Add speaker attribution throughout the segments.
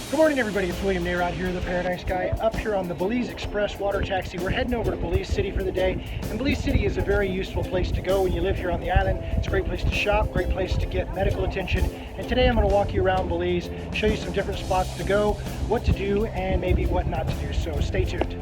Speaker 1: Good morning, everybody. It's William Narod here, the Paradise Guy, up here on the Belize Express water taxi. We're heading over to Belize City for the day, and Belize City is a very useful place to go when you live here on the island. It's a great place to shop, great place to get medical attention, and today I'm going to walk you around Belize, show you some different spots to go, what to do, and maybe what not to do, so stay tuned.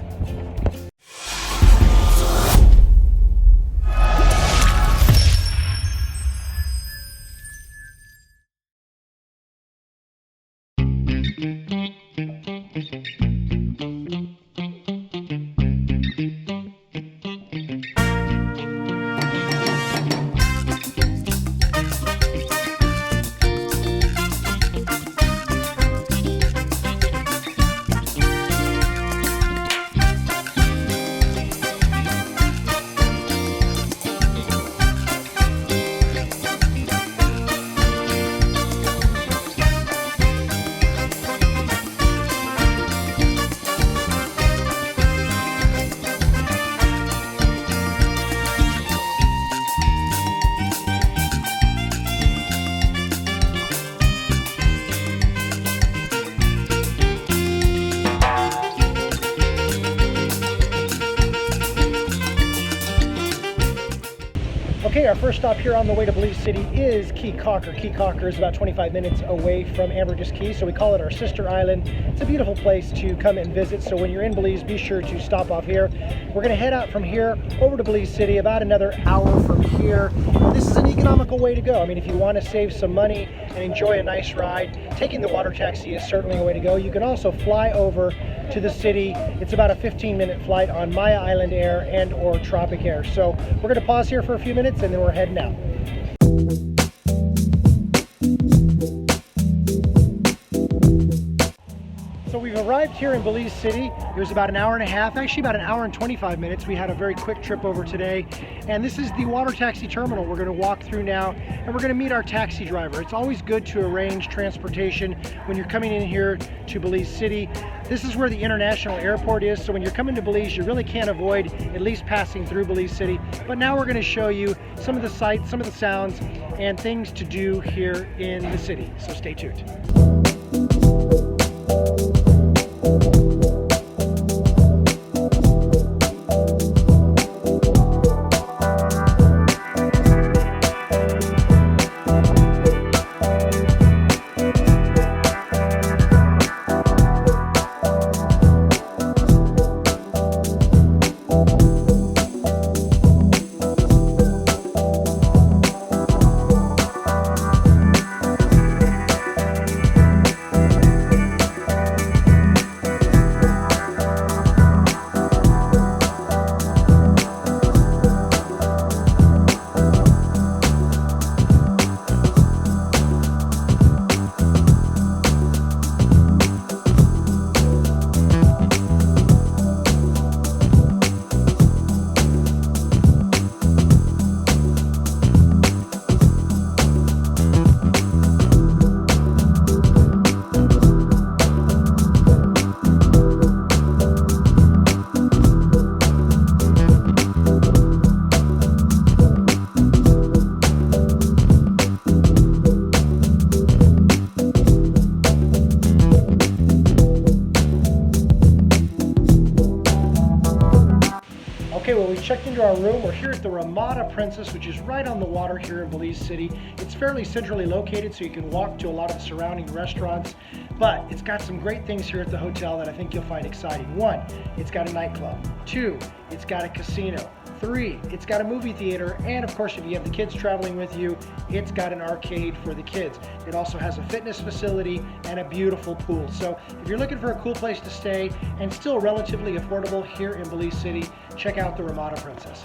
Speaker 1: Okay, our first stop here on the way to Belize City is Caye Caulker. Caye Caulker is about 25 minutes away from Ambergris Caye, so we call it our sister island. It's a beautiful place to come and visit, so when you're in Belize, be sure to stop off here. We're going to head out from here over to Belize City, about another hour from here. This is an economical way to go. I mean, if you want to save some money and enjoy a nice ride, taking the water taxi is certainly a way to go. You can also fly over to the city. It's about a 15-minute flight on Maya Island Air and or Tropic Air. So we're going to pause here for a few minutes and then we're heading out. So we've arrived here in Belize City. It was about an hour and a half, actually about an hour and 25 minutes. We had a very quick trip over today. And this is the water taxi terminal we're going to walk through now, and we're going to meet our taxi driver. It's always good to arrange transportation when you're coming in here to Belize City. This is where the international airport is, so when you're coming to Belize, you really can't avoid at least passing through Belize City. But now we're going to show you some of the sights, some of the sounds, and things to do here in the city. So stay tuned. Okay, well, we checked into our room. We're here at the Ramada Princess, which is right on the water here in Belize City. It's fairly centrally located, so you can walk to a lot of the surrounding restaurants, but it's got some great things here at the hotel that I think you'll find exciting. 1, it's got a nightclub. 2, it's got a casino. 3, it's got a movie theater, and of course, if you have the kids traveling with you, it's got an arcade for the kids. It also has a fitness facility and a beautiful pool. So if you're looking for a cool place to stay and still relatively affordable here in Belize City, check out the Ramada Princess.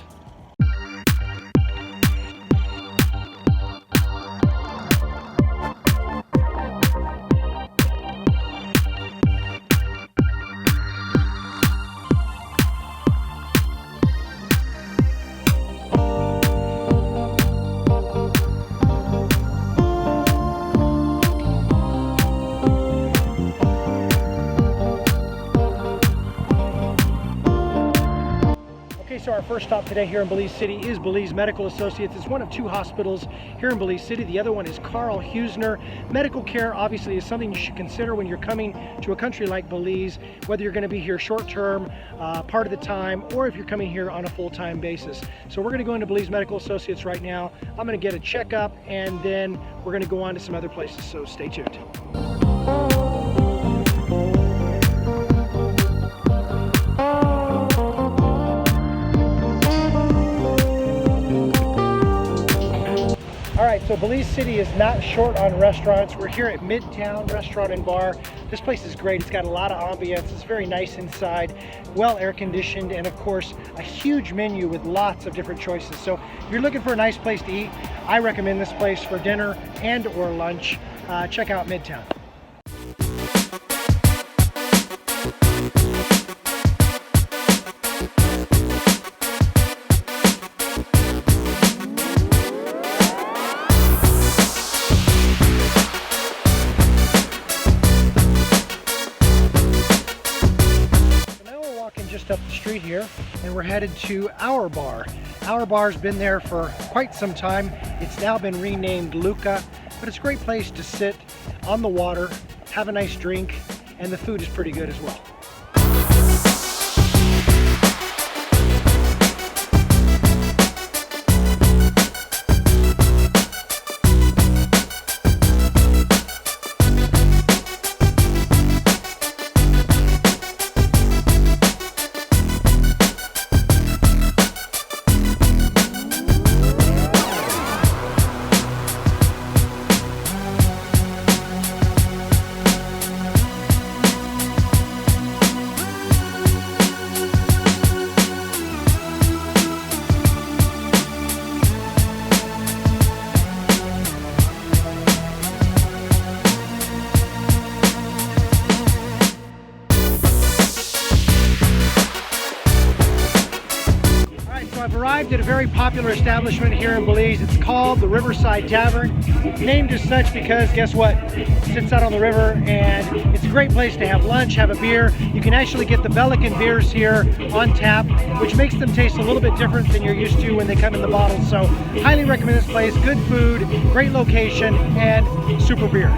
Speaker 1: So our first stop today here in Belize City is Belize Medical Associates. It's one of two hospitals here in Belize City. The other one is Carl Huesner. Medical care obviously is something you should consider when you're coming to a country like Belize, whether you're going to be here short term, part of the time, or if you're coming here on a full-time basis. So we're going to go into Belize Medical Associates right now. I'm going to get a checkup and then we're going to go on to some other places, so stay tuned. So Belize City is not short on restaurants. We're here at Midtown Restaurant and Bar. This place is great. It's got a lot of ambience. It's very nice inside, well air conditioned, and of course a huge menu with lots of different choices. So if you're looking for a nice place to eat, I recommend this place for dinner and or lunch. Check out Midtown. Just up the street here, and we're headed to Our Bar. Our Bar's been there for quite some time. It's now been renamed Luca, but it's a great place to sit on the water, have a nice drink, and the food is pretty good as well. I've arrived at a very popular establishment here in Belize. It's called the Riverside Tavern. It's named as such because guess what? It sits out on the river and it's a great place to have lunch, have a beer. You can actually get the Belican beers here on tap, which makes them taste a little bit different than you're used to when they come in the bottles. So highly recommend this place. Good food, great location, and super beer.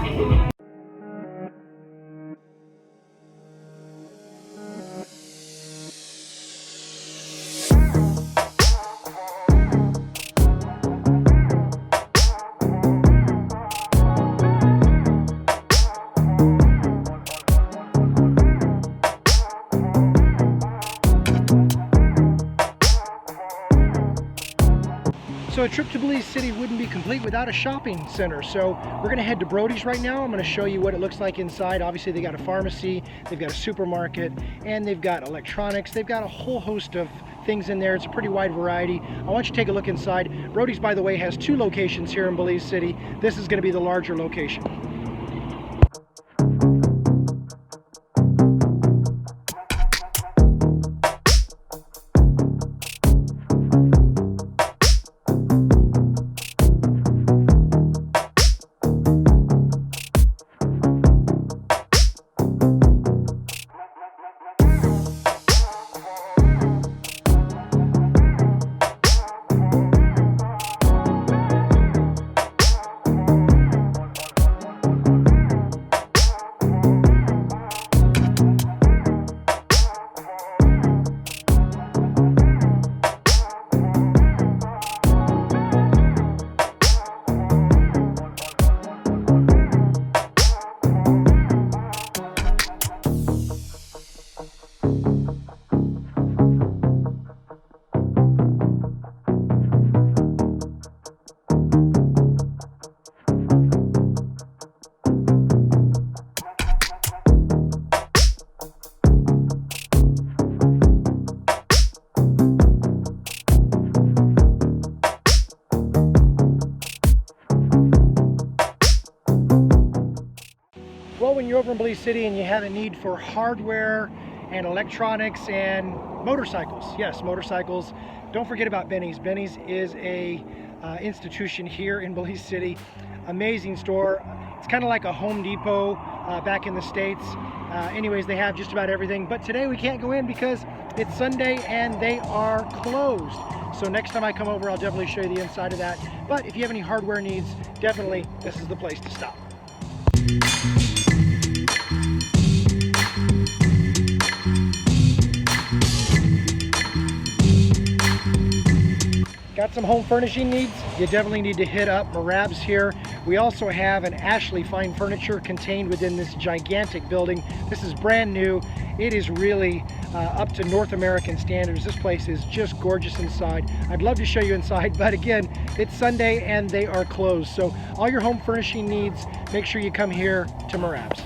Speaker 1: So a trip to Belize City wouldn't be complete without a shopping center. So we're gonna head to Brody's right now. I'm gonna show you what it looks like inside. Obviously they got a pharmacy, they've got a supermarket, and they've got electronics. They've got a whole host of things in there. It's a pretty wide variety. I want you to take a look inside. Brody's, by the way, has two locations here in Belize City. This is gonna be the larger location. When you're over in Belize City and you have a need for hardware and electronics and motorcycles, yes, motorcycles, don't forget about Benny's. Benny's is a institution here in Belize City. Amazing store. It's kind of like a Home Depot back in the States. Anyways, they have just about everything, but today we can't go in because it's Sunday and they are closed. So next time I come over, I'll definitely show you the inside of that. But if you have any hardware needs, definitely this is the place to stop. Got some home furnishing needs? You definitely need to hit up Marab's here. We also have an Ashley Fine Furniture contained within this gigantic building. This is brand new. It is really up to North American standards. This place is just gorgeous inside. I'd love to show you inside, but again, it's Sunday and they are closed. So all your home furnishing needs, make sure you come here to Marab's.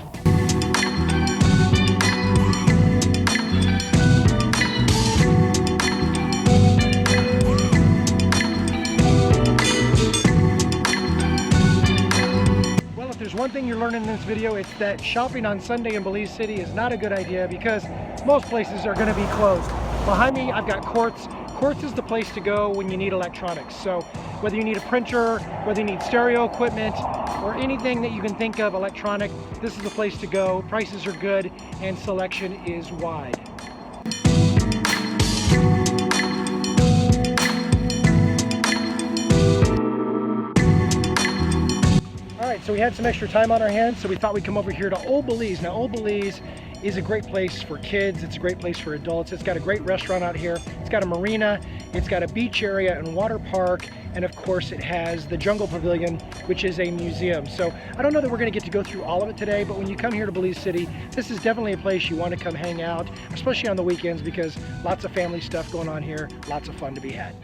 Speaker 1: One thing you're learning in this video, it's that shopping on Sunday in Belize City is not a good idea because most places are going to be closed. Behind me, I've got Quartz. Quartz is the place to go when you need electronics. So whether you need a printer, whether you need stereo equipment, or anything that you can think of electronic, this is the place to go. Prices are good and selection is wide. So we had some extra time on our hands, so we thought we'd come over here to Old Belize. Now, Old Belize is a great place for kids. It's a great place for adults. It's got a great restaurant out here. It's got a marina. It's got a beach area and water park. And of course, it has the Jungle Pavilion, which is a museum. So I don't know that we're going to get to go through all of it today, but when you come here to Belize City, this is definitely a place you want to come hang out, especially on the weekends because lots of family stuff going on here, lots of fun to be had.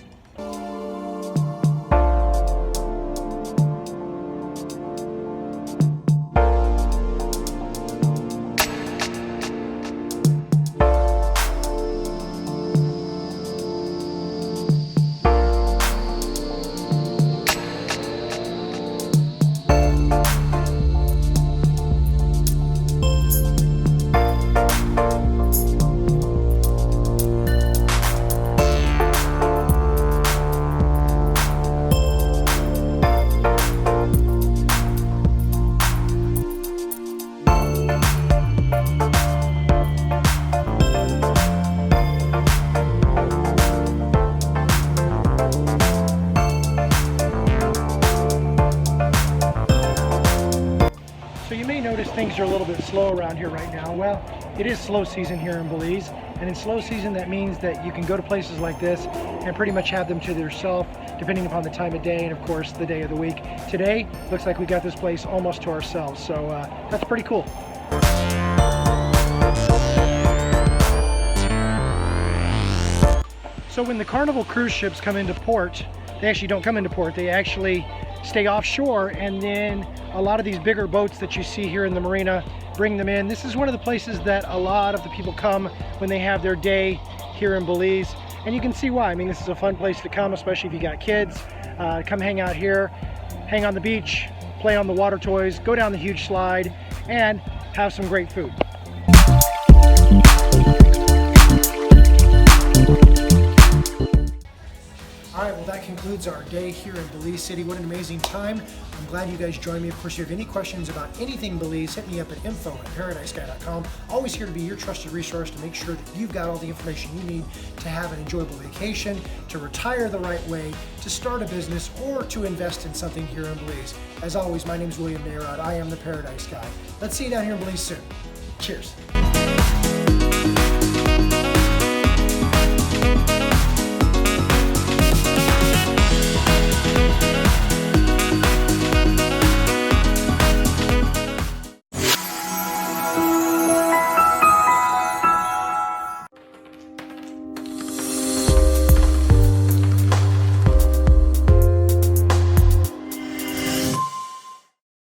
Speaker 1: Things are a little bit slow around here right now. Well, it is slow season here in Belize, and in slow season that means that you can go to places like this and pretty much have them to yourself depending upon the time of day and of course the day of the week. Today looks like we got this place almost to ourselves, so that's pretty cool. So when the Carnival cruise ships come into port, they actually don't come into port, they actually stay offshore, and then a lot of these bigger boats that you see here in the marina bring them in. This is one of the places that a lot of the people come when they have their day here in Belize, and you can see why. I mean, this is a fun place to come, especially if you got kids. Come hang out here, hang on the beach, play on the water toys, go down the huge slide, and have some great food. All right, well, that concludes our day here in Belize City. What an amazing time. I'm glad you guys joined me. Of course, if you have any questions about anything Belize, hit me up at info@paradisesky.com. Always here to be your trusted resource to make sure that you've got all the information you need to have an enjoyable vacation, to retire the right way, to start a business, or to invest in something here in Belize. As always, my name is William Narod. I am the Paradise Guy. Let's see you down here in Belize soon. Cheers.